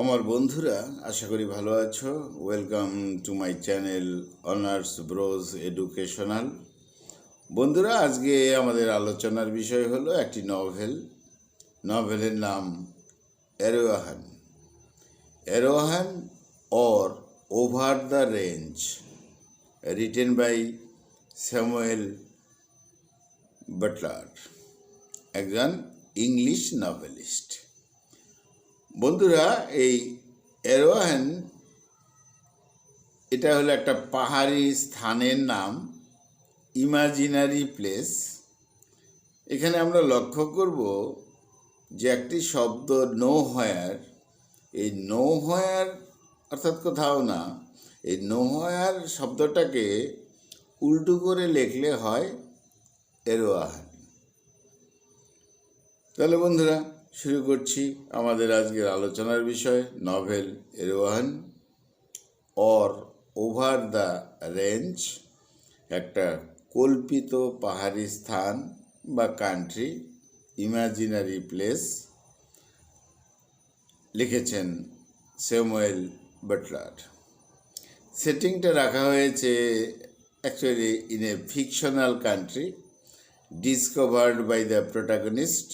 আমার বন্ধুরা, আশা করি ভালো আছো। Welcome to my channel honours bros educational. বন্ধুরা, আজকে আমাদের আলোচনার বিষয় হলো একটি নভেলের নাম Erewhon. Erewhon or over the range, written by Samuel Butler, একজন ইংলিশ নভেলিস্ট। বন্ধুরা, এই অ্যারোহান এটা হলো একটা পাহাড়ি স্থানের নাম, ইমাজিনারি প্লেস। এখানে আমরা লক্ষ্য করব যে একটি শব্দ নো হোয়ার, এই নো হোয়ার অর্থাৎ কোথাও না, এই নো হোয়ার শব্দটাকে উল্টো করে লিখলে হয় অ্যারোহান। তাহলে বন্ধুরা, শুরু করছি আমাদের আজকের আলোচনার বিষয়, novel Erewhon or over the range, একটা কল্পিত পাহাড়ি স্থান বা কান্ট্রি, ইমাজিনারি প্লেস। লিখেছেন স্যামুয়েল বাটলার। সেটিংটা রাখা হয়েছে actually in a fictional country discovered by the protagonist.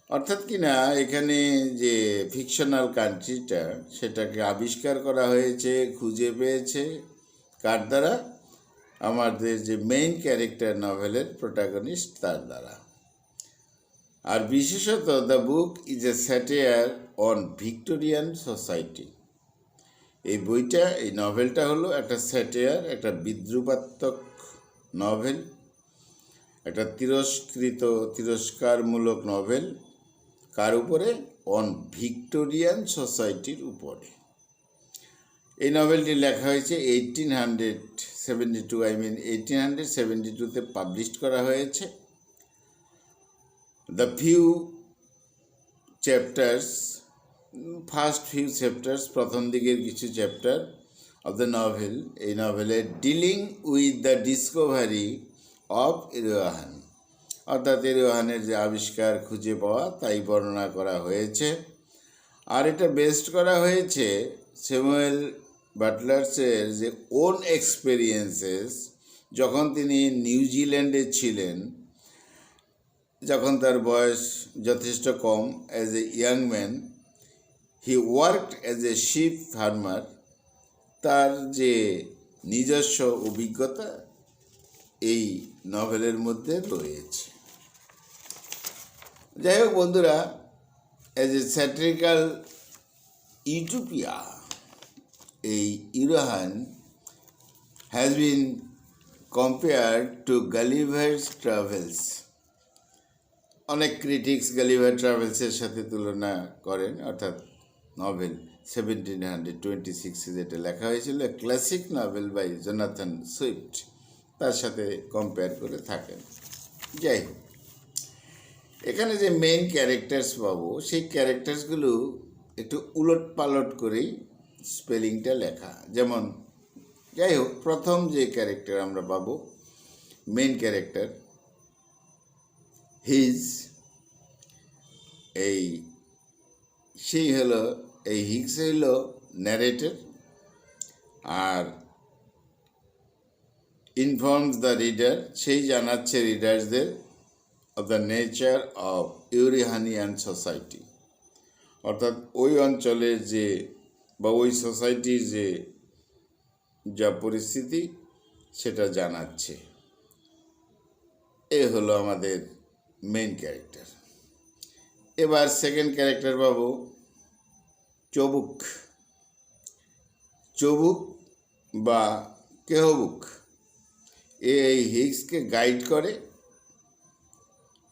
অর্থাৎ কিনা এখানে যে ফিকশনাল কান্ট্রিটা, সেটাকে আবিষ্কার করা হয়েছে, খুঁজে পেয়েছে কার দ্বারা? আমাদের যে মেইন ক্যারেক্টার নভেলের প্রোটাগনিস্ট, তার দ্বারা। আর বিশেষত the book is a satire on Victorian society. এই বইটা, এই নভেলটা হলো একটা স্যাটায়ার, একটা বিদ্রুপাত্মক নভেল, একটা তিরস্কারমূলক নভেল। কার উপরে? অন ভিক্টোরিয়ান সোসাইটির উপরে। এই নভেলটি লেখা হয়েছে 1872 পাবলিশ করা হয়েছে। দ্য ফার্স্ট ফিউ চ্যাপ্টার্স, প্রথম দিকের কিছু চ্যাপ্টার অফ দ্য নভেল, এই নভেলের dealing with the discovery of Erewhon, অর্থাৎ অ্যারোহানের যে আবিষ্কার, খুঁজে পাওয়া, তাই বর্ণনা করা হয়েছে। আর এটা বেস্ট করা হয়েছে স্যামুয়েল বাটলার্সের যে ওন এক্সপেরিয়েন্সেস, যখন তিনি নিউজিল্যান্ডে ছিলেন, যখন তার বয়স যথেষ্ট কম। As a young man he worked as a sheep farmer. তার যে নিজস্ব অভিজ্ঞতা এই নভেলের মধ্যে রয়েছে। যাই হোক বন্ধুরা, অ্যাজ এ স্যাটিরিক্যাল ইউটোপিয়া, এই Erewhon has been compared to Gulliver's Travels. অনেক ক্রিটিক্স গালিভার ট্রাভেলসের সাথে তুলনা করেন, অর্থাৎ নভেল 1726 যেটা লেখা হয়েছিল, classic novel by Jonathan Swift, তার সাথে কম্পেয়ার করে থাকেন। যাই হোক, এখানে যে মেইন ক্যারেক্টার্স পাবো, সেই ক্যারেক্টার্সগুলো একটু উলট পালট করেই স্পেলিংটা লেখা। যেমন, যাই হোক, প্রথম যে ক্যারেক্টার আমরা পাবো, মেইন ক্যারেক্টার হিগস হলো ন্যারেটর, আর ইনফর্মস দ্য রিডার, সেই জানাচ্ছে রিডার্সদের of the nature of Erewhonian society, অর্থাৎ ওই অঞ্চলের যে বা ওই সোসাইটির যে যা পরিস্থিতি, সেটা জানাচ্ছে। এ হলো আমাদের মেইন ক্যারেক্টার। এবার সেকেন্ড ক্যারেক্টার পাবো চবুক বা কেহবুক। এই হিগসকে গাইড করে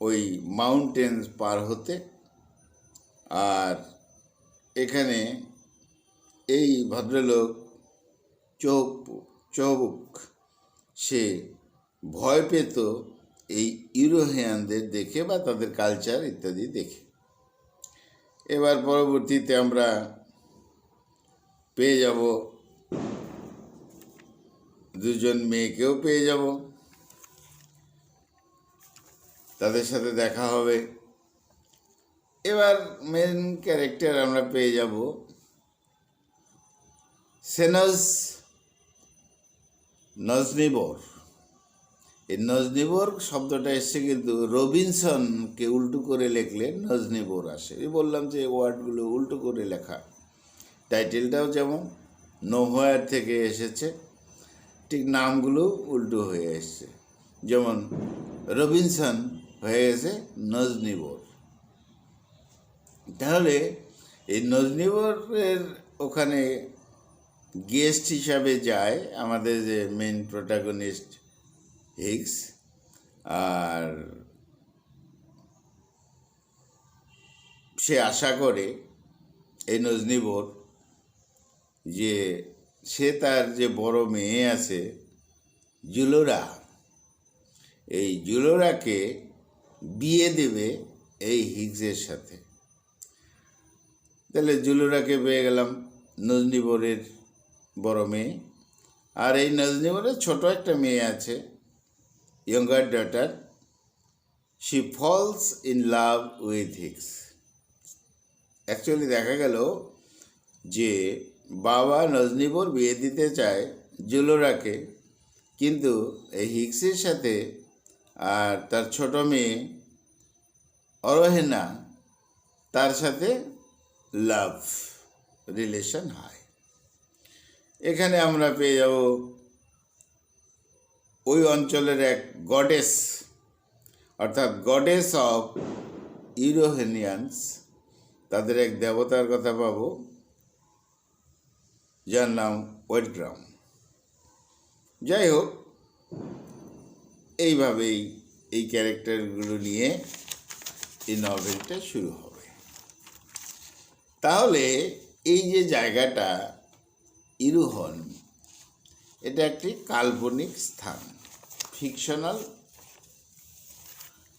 ওই মাউন্টেন্স পার হতে। আর এখানে এই ভদ্রলোক চবুক, সে ভয় পেত এই ইউরোপিয়ানদের দেখে বা তাদের কালচার ইত্যাদি দেখে। এবার পরবর্তীতে আমরা পেয়ে যাব দুজন মেয়েকেও পেয়ে যাব, তাদের সাথে দেখা হবে। এবার মেন ক্যারেক্টার আমরা পেয়ে যাব সেনস নজনিবর, এই নজনিবর শব্দটা এসছে কিন্তু রবিনসনকে উল্টো করে লিখলে নজনিবর আসে। এই বললাম যে ওয়ার্ডগুলো উল্টো করে লেখা, টাইটেলটাও যেমন নোহোয়ার থেকে এসেছে, ঠিক নামগুলো উল্টো হয়ে এসছে। যেমন রবিনসন হয়ে গেছে নজনিবর। তাহলে এই নজনিবরের ওখানে গেস্ট হিসাবে যায় আমাদের যে মেন প্রোটাগনিস্ট হিগস, আর সে আশা করে এই নজনিবর যে সে তার যে বড় মেয়ে আছে জুলোরা, এই জুলোরাকে বিয়ে দেবে এই হিগসের সাথে। তাহলে জুলোরাকে পেয়ে গেলাম, নজনিবরের বড় মেয়ে। আর এই নজনিবরের ছোট একটা মেয়ে আছে, younger daughter. She falls in love with Higgs. Actually দেখা গেল যে বাবা নজনিবর বিয়ে দিতে চায় জুলোরাকে, কিন্তু এই হিগসের সাথে আর তার ছোট মেয়ে অরোহেনা তার সাথে লাভ রিলেশন হয়। এখানে আমরা পেয়ে যাব ওই অঞ্চলের এক গডেস, অর্থাৎ গডেস অফ ইউরোহেনিয়ানস, তাদের এক দেবতার কথা পাবো যার নাম ওয়েটগ্রাম। যাই হোক, এইভাবেই এই ক্যারেক্টারগুলো নিয়ে এই নভেলটা শুরু হবে। তাহলে এই যে জায়গাটা ইরুহন, এটা একটি কাল্পনিক স্থান, ফিকশনাল।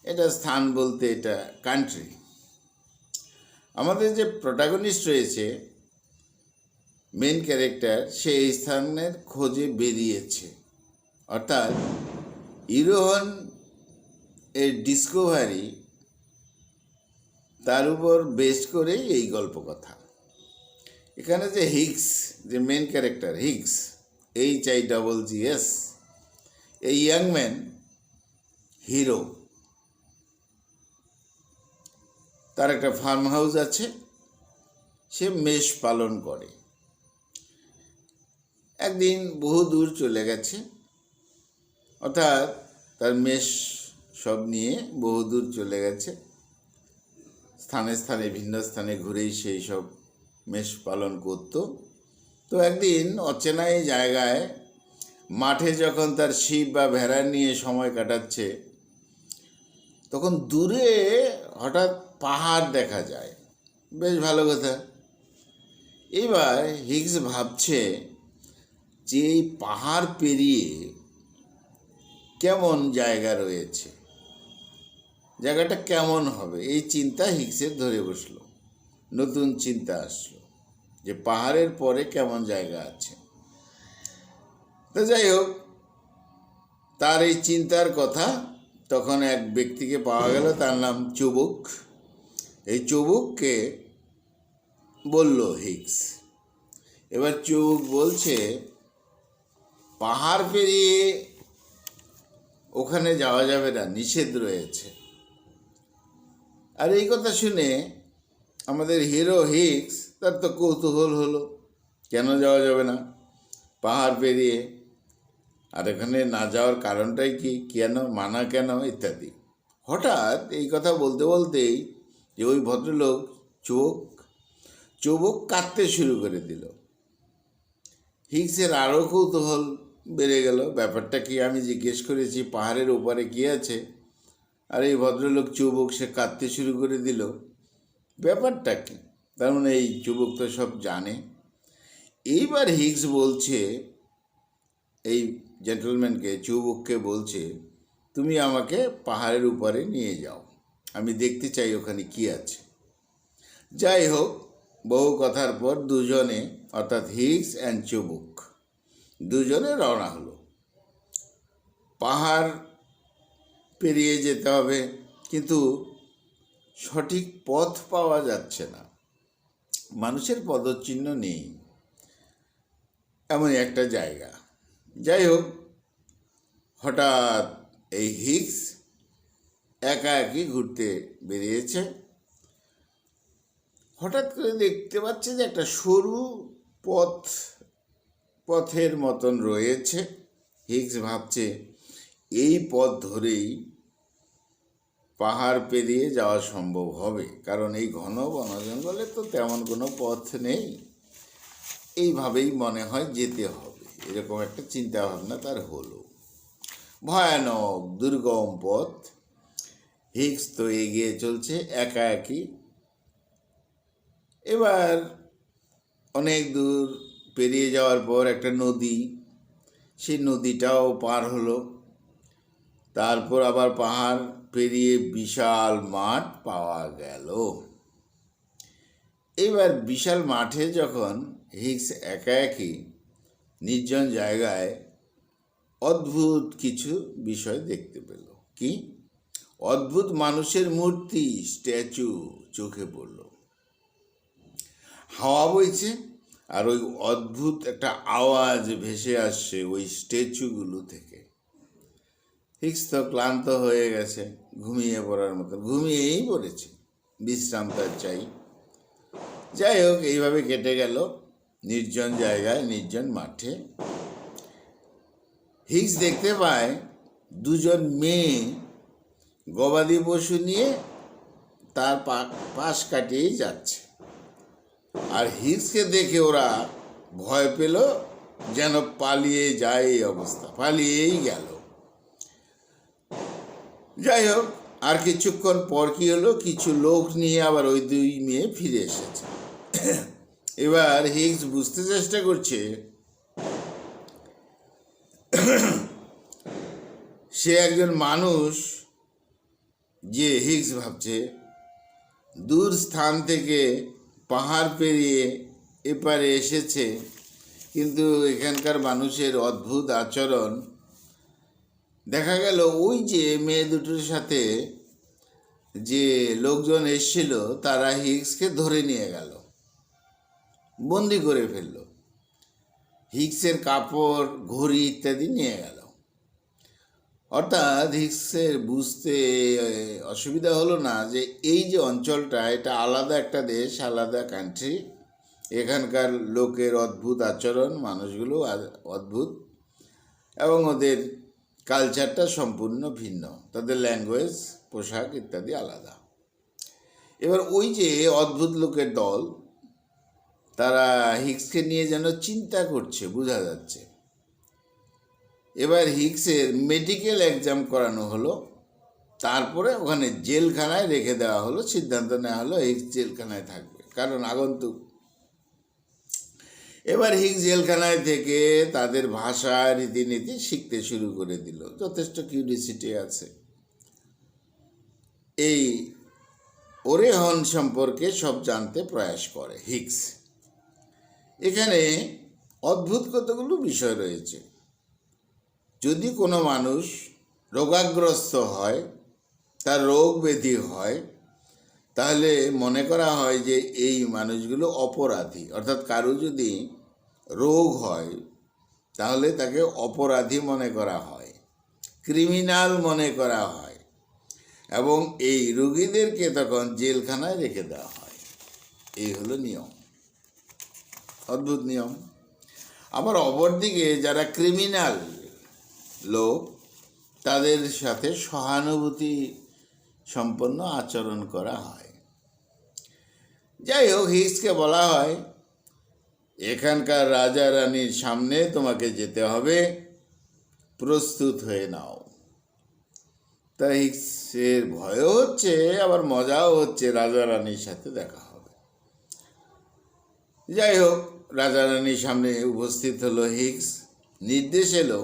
এটা স্থান বলতে এটা কান্ট্রি। আমাদের যে প্রোটাগনিস্ট রয়েছে, মেন ক্যারেক্টার, সে এই স্থানের খোঁজে বেরিয়েছে। অর্থাৎ ইরোহন এর ডিসকভারি, তার উপর বেস করেই এই গল্প কথা। এখানে যে হিগস, যে মেন ক্যারেক্টার হিগস, HIGGS, এই ইয়াং ম্যান হিরো, তার একটা ফার্ম হাউস আছে, সে মেষ পালন করে। একদিন বহু দূর চলে গেছে, অর্থাৎ তার মেষ সব নিয়ে বহু দূর চলে গেছে, স্থানে স্থানে ভিন্ন স্থানে ঘুরেই সেই সব মেষ পালন করত। তো একদিন অচেনা এই জায়গায় মাঠে যখন তার শিব বা ভেড়া নিয়ে সময় কাটাচ্ছে, তখন দূরে হঠাৎ পাহাড় দেখা যায়। বেশ ভালো কথা। এবার হিগস ভাবছে যে এই পাহাড় পেরিয়ে কেমন জায়গা রয়েছে, জায়গাটা কেমন হবে, এই চিন্তা হিগসের ধরে বসলো। নতুন চিন্তা আসলো যে পাহাড়ের পরে কেমন জায়গা আছে। তো যাই হোক, তার এই চিন্তার কথা তখন এক ব্যক্তিকে পাওয়া গেল, তার নাম চুবুক। এই চুবুককে বলল হিগস। এবার চুবুক বলছে পাহাড় পেরিয়ে ওখানে যাওয়া যাবে না, নিষেধ রয়েছে। আর এই কথা শুনে আমাদের হিরো হিগস, তার তো কৌতূহল হলো, কেন যাওয়া যাবে না পাহাড় পেরিয়ে, আর এখানে না যাওয়ার কারণটাই কি, কেন মানা কেন ইত্যাদি। হঠাৎ এই কথা বলতে বলতেই যে ওই ভদ্রলোক চুবুক কাঁদতে শুরু করে দিল। হিগসের আরও কৌতূহল বেড়ে গেল, ব্যাপারটা কি, আমি জিজ্ঞেস করেছি পাহাড়ের ওপারে কী আছে, আর এই ভদ্রলোক চুবুক সে কাঁদতে শুরু করে দিল, ব্যাপারটা কি? তার মানে এই চুবুক তো সব জানে। এইবার হিগস বলছে এই জেন্টলম্যানকে, চুবুককে বলছে, তুমি আমাকে পাহাড়ের উপরে নিয়ে যাও, আমি দেখতে চাই ওখানে কি আছে। যাই হোক, বহু কথার পর দুজনে, অর্থাৎ হিগস অ্যান্ড চুবুক, দুজনে রওনা হলো। পাহাড় পেরিয়ে যেতে হবে, কিন্তু সঠিক পথ পাওয়া যাচ্ছে না, মানুষের পদচিহ্ন নেই। এমনই একটা জায়গা। যাই হোক, হঠাৎ এই হিক্স একা একই ঘুরতে বেরিয়েছে। হঠাৎ করে দেখতে পাচ্ছে যে একটা সরু পথের মতন রয়েছে। হিক্স ভাবছে এই পথ ধরেই পাহাড় পেরিয়ে যাওয়া সম্ভব হবে, কারণ এই ঘন বন জঙ্গলে তো তেমন কোনো পথ নেই। এইভাবেই মনে হয় যেতে হবে, এরকম একটা চিন্তা ভাবনা তার হলো। ভয়ানক দুর্গম পথ। হিক্স তো এগিয়ে চলছে একা একই। এবার অনেক দূর পেরিয়ে যাওয়ার পর একটা নদী, সেই নদীটাও পার হলো। তারপর আবার পাহাড় পেরিয়ে বিশাল মাঠ পাওয়া গেল। এবার বিশাল মাঠে যখন হিক্স একা একই নির্জন জায়গায় অদ্ভুত কিছু বিষয় দেখতে পেল। কি অদ্ভুত মানুষের মূর্তি, স্ট্যাচু চোখে পড়ল। হাওয়া বইছে আর ওই অদ্ভুত একটা আওয়াজ ভেসে আসছে ওই স্ট্যাচুগুলো থেকে। হিক্স তো ক্লান্ত হয়ে গেছে, ঘুমিয়ে পড়ার মতো ঘুমিয়েই পড়েছে, বিশ্রাম তার চাই। যাই হোক, এইভাবে কেটে গেল নির্জন জায়গায়, নির্জন মাঠে। হিক্স দেখতে পায় দুজন মেয়ে গবাদি পশু নিয়ে তার পাশ কাটিয়েই যাচ্ছে। আর হিক্সকে দেখে ওরা ভয় পেল, যেন পালিয়ে যায়। এই অবস্থা, পালিয়েই গেল। যাই হোক, আর কিছুক্ষণ পর কি হলো, কিছু লোক নিয়ে আবার ওই দুই মেয়ে ফিরে এসেছে। এবার হিক্স বুঝতে চেষ্টা করছে সে একজন মানুষ। যে হিক্স ভাবছে দূর স্থান থেকে পাহাড় পেরিয়ে এপারে এসেছে, কিন্তু এখানকার মানুষের অদ্ভুত আচরণ। দেখা গেল ওই যে মেয়ে দুটোর সাথে যে লোকজন এসেছিল, তারা হিক্সকে ধরে নিয়ে গেল, বন্দি করে ফেলল। হিক্সের কাপড়, ঘড়ি ইত্যাদি নিয়ে গেল। অর্থাৎ হিক্সের বুঝতে অসুবিধা হলো না যে এই যে অঞ্চলটা, এটা আলাদা একটা দেশ, আলাদা কান্ট্রি। এখানকার লোকের অদ্ভুত আচরণ, মানুষগুলো অদ্ভুত, এবং ওদের কালচারটা সম্পূর্ণ ভিন্ন, তাদের ল্যাঙ্গুয়েজ, পোশাক ইত্যাদি আলাদা। এবার ওই যে অদ্ভুত লোকের দল, তারা হিক্সকে নিয়ে যেন চিন্তা করছে, বোঝা যাচ্ছে। এবার হিক্সের মেডিকেল এক্সাম করানো হলো, তারপরে ওখানে জেলখানায় রেখে দেওয়া হলো। সিদ্ধান্ত নেওয়া হলো হিক্স জেলখানায় থাকবে, কারণ আগন্তুক। এবার হিক্স জেলখানায় থেকে তাদের ভাষা, রীতিনীতি শিখতে শুরু করে দিল। যথেষ্ট কিউরিসিটি আছে। এই ওরেহন সম্পর্কে সব জানতে প্রয়াস করে হিক্স। এখানে অদ্ভুত কতগুলো বিষয় রয়েছে। যদি কোনো মানুষ রোগাগ্রস্ত হয়, তার রোগ ব্যাধি হয়, তাহলে মনে করা হয় যে এই মানুষগুলো অপরাধী। অর্থাৎ কারো যদি রোগ হয়, তাহলে তাকে অপরাধী মনে করা হয়, ক্রিমিনাল মনে করা হয়, এবং এই রোগীদেরকে তখন জেলখানায় রেখে দেওয়া হয়। এই হলো নিয়ম, অদ্ভুত নিয়ম। আবার অপরদিকে যারা ক্রিমিনাল লোক, তাদের সাথে সহানুভূতি সম্পন্ন আচরণ করা হয়। যাই হোক, হিক্সকে বলা হয় এখানকার রাজা রানীর সামনে তোমাকে যেতে হবে, প্রস্তুত হয়ে নাও। তা হিক্সের ভয়ও হচ্ছে, আবার মজাও হচ্ছে, রাজা রানীর সাথে দেখা হবে। যাই হোক, রাজা রানীর সামনে উপস্থিত হলো হিক্স। নির্দেশ এলো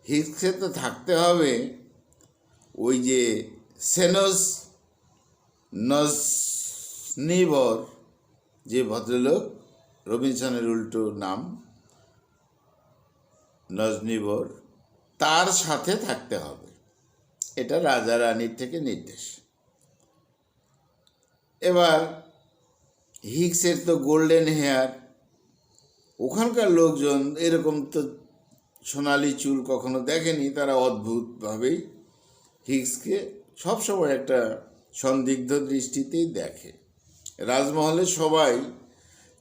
হিক্সকে তো থাকতে হবে ওই যে সেনোস নজনিবর, যে ভদ্রলোক, রবিনসনের উল্টো নাম নজনিবর, তার সাথে থাকতে হবে। এটা রাজা রানীর থেকে নির্দেশ। এবার হিক্সের তো গোল্ডেন হেয়ার, ওখানকার লোকজন এরকম তো সোনালি চুল কখনো দেখেনি, তারা অদ্ভুতভাবেই হিগসকে সবসময় একটা সন্দিগ্ধ দৃষ্টিতেই দেখে। রাজমহলে সবাই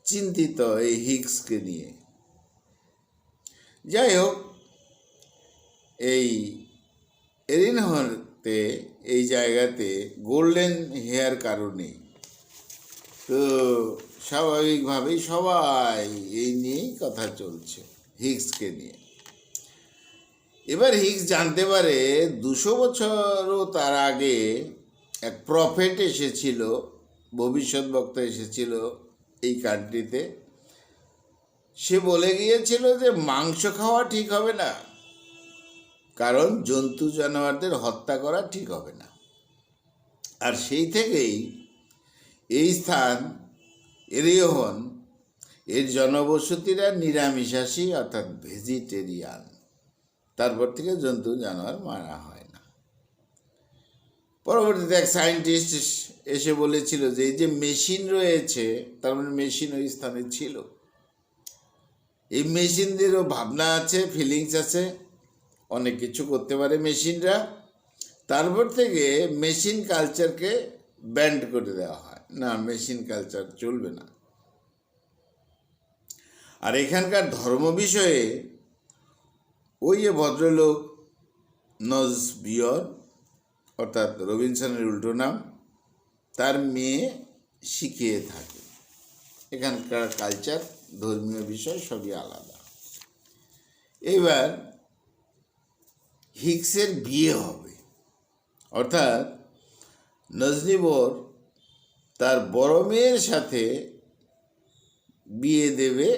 চিন্তিত এই হিগসকে নিয়ে। যাই হোক, এই এরিনহতে এই জায়গাতে গোল্ডেন হেয়ার কারণে তো স্বাভাবিকভাবেই সবাই এই নিয়েই কথা চলছে, হিগসকে নিয়ে। এবার হিগস জানতে পারে 200 বছরও তার আগে এক প্রফেট এসেছিল, ভবিষ্যৎবক্তা এসেছিল এই কান্ট্রিতে। সে বলে গিয়েছিল যে মাংস খাওয়া ঠিক হবে না, কারণ জন্তু জানোয়ারদের হত্যা করা ঠিক হবে না। আর সেই থেকেই এই স্থান এরিওহন এর জনবসতিরা নিরামিষাশী অর্থাৎ ভেজিটেরিয়ান। তারপর থেকে জন্তু জানোয়ার মারা হয় না। পরবর্তীতে এক সায়েন্টিস্ট এসে বলেছিল যে এই যে মেশিন রয়েছে, তার মানে মেশিন ওই স্থানে ছিল। এই মেশিনদেরও ভাবনা আছে, ফিলিংস আছে, অনেক কিছু করতে পারে মেশিনরা। তারপর থেকে মেশিন কালচারকে ব্যান্ড করে দেওয়া হয়, না মেশিন কালচার চলবে না। আর এখানকার ধর্ম বিষয়ে ওই যে ভদ্রলোক নজবিয়র, অর্থাৎ রবিনসনের উল্টো নাম, তার মেয়ে শিখিয়ে থাকে। এখানকার কালচার, ধর্মীয় বিষয় সবই আলাদা। এবার হিগসের বিয়ে হবে, অর্থাৎ নজনিবর তার বড় মেয়ের সাথে বিয়ে দেবে,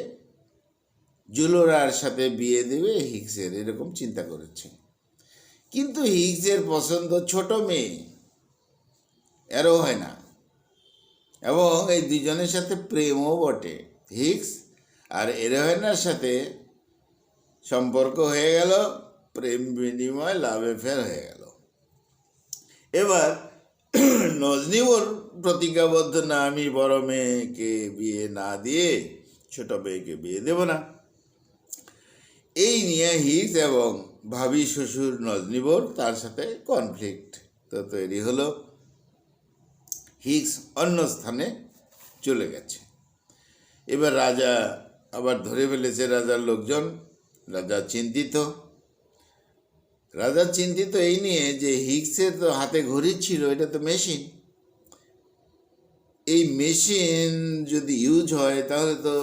জুলোরার সাথে বিয়ে দেবে হিগসের, এরকম চিন্তা করেছে। কিন্তু হিগসের পছন্দ ছোট মেয়ে, এরও হয় না। এবং এই দুজনের সাথে প্রেমও বটে। হিগস আর এরোহেনার সাথে সম্পর্ক হয়ে গেল, প্রেম বিনিময়, লাভ অ্যাফেয়ার হয়ে গেল। এবার নজনিবর প্রতিজ্ঞাবদ্ধ, না আমি বড় মেয়েকে বিয়ে না দিয়ে ছোট মেয়েকে বিয়ে দেব না। এই নিয়ে হিগস এবং ভাবি শ্বশুর নজনিবর, তার সাথে কনফ্লিক্ট তো তৈরি হলো। হিগস অন্য স্থানে চলে গেছে। এবার রাজা আবার ধরে ফেলেছে রাজার লোকজন। রাজা চিন্তিত। এই নিয়ে যে হিগসের তো হাতে ঘড়ি ছিল, এটা তো মেশিন। এই মেশিন যদি ইউজ হয় তাহলে তো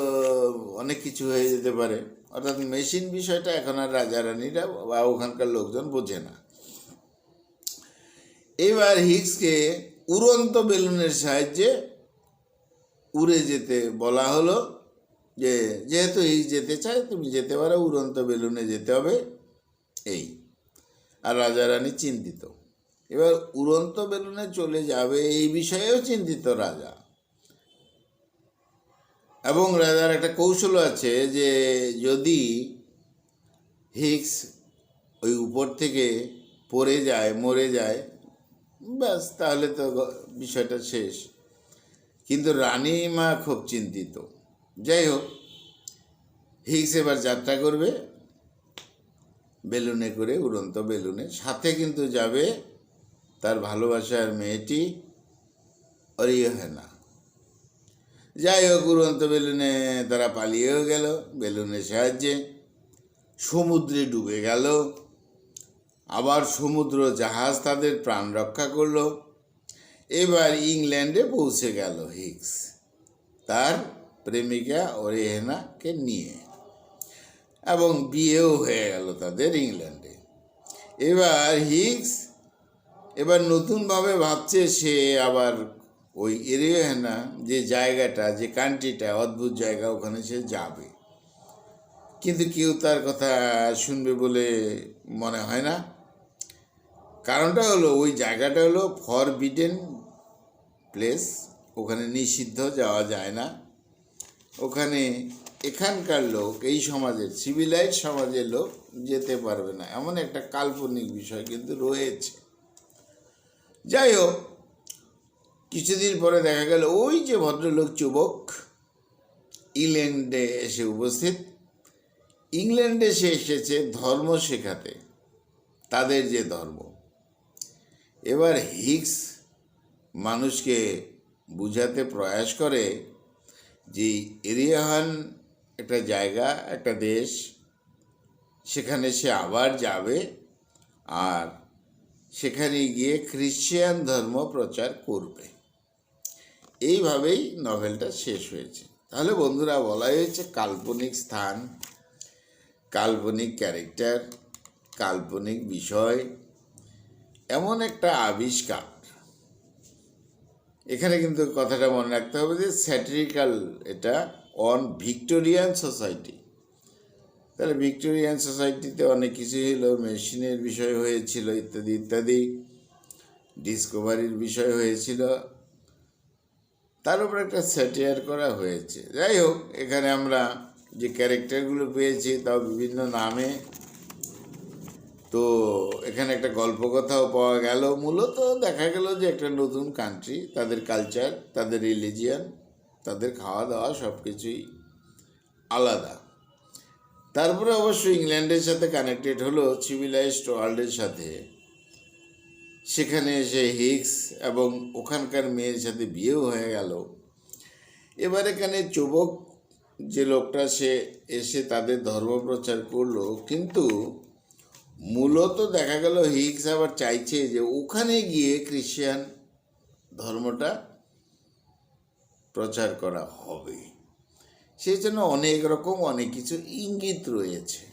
অনেক কিছু হয়ে যেতে পারে। অর্থাৎ মেশিন বিষয়টা এখন আর রাজা রানীরা বা ওখানকার লোকজন বোঝে না। এবার হিগসকে উড়ন্ত বেলুনের সাহায্যে উড়ে যেতে বলা হলো, যে যেহেতু হিগস যেতে চায়, তুমি যেতে পারো, উড়ন্ত বেলুনে যেতে হবে এই। আর রাজা রানী চিন্তিত। এবার উড়ন্ত বেলুনে চলে যাবে এই বিষয়েও চিন্তিত রাজা। এবং রাজার একটা কৌশল আছে যে যদি হিগস ওই উপর থেকে পড়ে যায়, মরে যায়, ব্যাস তাহলে তো বিষয়টা শেষ। কিন্তু রানীমা খুব চিন্তিত। যাই হোক, হিগস এবার যাত্রা করবে বেলুনে করে, উড়ন্ত বেলুনে। সাথে কিন্তু যাবে তার ভালোবাসার মেয়েটি অরিওহেনা। যাই হোক, উড়ন্ত বেলুনে তারা পালিয়েও গেল বেলুনের সাহায্যে। সমুদ্রে ডুবে গেল। আবার সমুদ্র জাহাজ তাদের প্রাণ রক্ষা করলো। এবার ইংল্যান্ডে পৌঁছে গেল হিগস তার প্রেমিকা অরিওহেনাকে নিয়ে, এবং বিয়েও হয়ে গেল তাদের ইংল্যান্ডে। এবার হিগস নতুনভাবে ভাবছে সে আবার ওই এরিওহেনা যে জায়গাটা, যে কান্ট্রিটা, অদ্ভুত জায়গা, ওখানে সে যাবে। কিন্তু কেউ তার কথা শুনবে বলে মনে হয় না। কারণটা হলো ওই জায়গাটা হলো ফরবিডেন প্লেস, ওখানে নিষিদ্ধ, যাওয়া যায় না। ওখানে এখানকার লোক, এই সমাজের সিভিলাইজড সমাজের লোক যেতে পারবে না, এমন একটা কাল্পনিক বিষয় কিন্তু রয়েছে। যাই হোক, কিছুদিন পরে দেখা গেল ওই যে ভদ্রলোক যুবক ইংল্যান্ডে এসে উপস্থিত। ইংল্যান্ডে সে এসেছে ধর্ম শেখাতে, তাদের যে ধর্ম। এবার হিগস মানুষকে বুঝাতে প্রয়াস করে যে এরিয়াহান একটা জায়গা, একটা দেশ, সেখানে সে আবার যাবে আর সেখানে গিয়ে খ্রিশ্চান ধর্ম প্রচার করবে। এইভাবেই নভেলটা শেষ হয়েছে। তাহলে বন্ধুরা, বলা হয়েছে কাল্পনিক স্থান, কাল্পনিক ক্যারেক্টার, কাল্পনিক বিষয়, এমন একটা আবিষ্কার। এখানে কিন্তু কথাটা মনে রাখতে হবে যে স্যাটিরিক্যাল, এটা অন ভিক্টোরিয়ান সোসাইটি। তাহলে ভিক্টোরিয়ান সোসাইটিতে অনেক কিছু হলো, মেশিনের বিষয় হয়েছিল, ইত্যাদি ইত্যাদি, ডিসকভারির বিষয় হয়েছিল, তার উপর একটা স্যাটিয়ার করা হয়েছে। যাই হোক, এখানে আমরা যে ক্যারেক্টারগুলো পেয়েছি তাও বিভিন্ন নামে। তো এখানে একটা গল্পকথাও পাওয়া গেল। মূলত দেখা গেল যে একটা নতুন কান্ট্রি, তাদের কালচার, তাদের রিলিজিয়ান, তাদের খাওয়া দাওয়া সব কিছুই আলাদা। তারপরে অবশ্য ইংল্যান্ডের সাথে কানেক্টেড হলো সিভিলাইজড ওয়ার্ল্ডের সাথে। সেখানে এসে হিগস এবং ওখানকার মেয়ের সাথে বিয়েও হয়ে গেল। এবার এখানে চুবক যে লোকটা, সে এসে তাদের ধর্ম প্রচার করলো, কিন্তু মূলত দেখা গেল হিগস আবার চাইছে যে ওখানে গিয়ে খ্রিশ্চান ধর্মটা প্রচার করা হবে। সেই জন্য অনেক রকম অনেক কিছু ইঙ্গিত রয়েছে,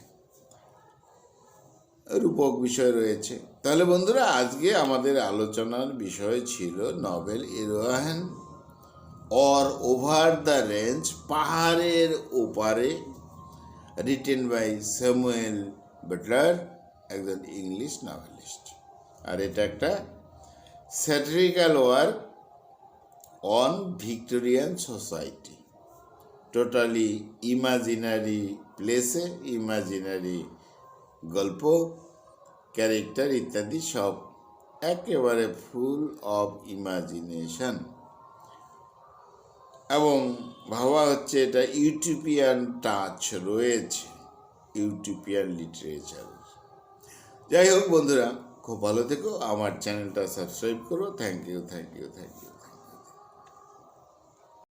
রূপক বিষয় রয়েছে। তাহলে বন্ধুরা, আজকে আমাদের আলোচনার বিষয় ছিল novel Erewhon or over the range, পাহাড়ের ওপারে, রিটেন বাই স্যামুয়েল বাটলার, একজন ইংলিশ নভেলিস্ট। আর এটা একটা satirical work on Victorian society, totally imaginary প্লেসে, ইমাজিনারি গল্প, ক্যারেক্টার ইত্যাদি সব একেবারে ফুল অফ ইমাজিনেশন। এবং ভাবা হচ্ছে এটা ইউটোপিয়ান টাচ রয়েছে, ইউটোপিয়ান লিটারেচার। যাই হোক বন্ধুরা, খুব ভালো থেকো, আমার চ্যানেলটা সাবস্ক্রাইব করো। Thank you, thank you, thank you.